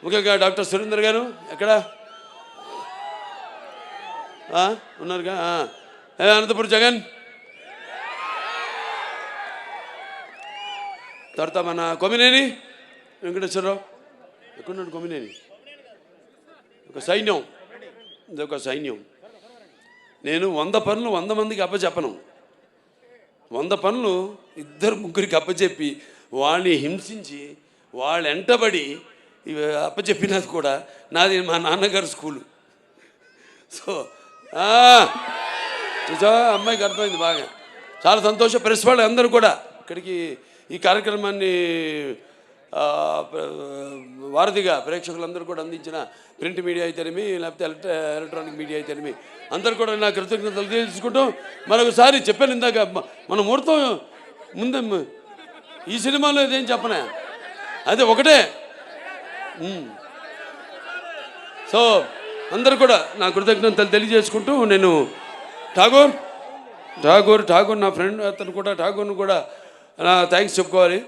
ముఖ్యంగా డాక్టర్ సురేందర్ గారు ఎక్కడ ఉన్నారుగా? అనంతపురం జగన్, తర్వాత మన కొమ్మినేని వెంకటేశ్వరరావు ఎక్కడున్నాడు? కొమ్మినేని ఒక సైన్యం, ఇదొక సైన్యం. నేను 100 పనులు 100 మందికి అప్పచెప్పను. 100 పనులు 2-3 అప్పచెప్పి వాళ్ళని హింసించి వాళ్ళ వెంటబడి ఇవి అప్పచెప్పినది కూడా నాది మా నాన్నగారు స్కూలు. సో అమ్మాయికి అర్థమైంది బాగా. చాలా సంతోషం. ప్రెస్ వాళ్ళు అందరూ కూడా ఇక్కడికి ఈ కార్యక్రమాన్ని వారధిగా ప్రేక్షకులందరూ కూడా అందించిన ప్రింట్ మీడియా అయితేనేమి, లేకపోతే ఎలక్ట్రానిక్ మీడియా అయితేనేమి అందరూ కూడా నా కృతజ్ఞతలు తెలుసుకుంటూ మరొకసారి చెప్పాను ఇందాక, మన ముహూర్తం ముందే ఈ సినిమాలో ఇదేం చెప్పనా, అదే ఒకటే. సో అందరూ కూడా నా కృతజ్ఞతలు తెలియజేసుకుంటూ నేను ఠాగూర్ నా ఫ్రెండ్, అతను కూడా ఠాగూర్ను కూడా థ్యాంక్స్ చెప్పుకోవాలి.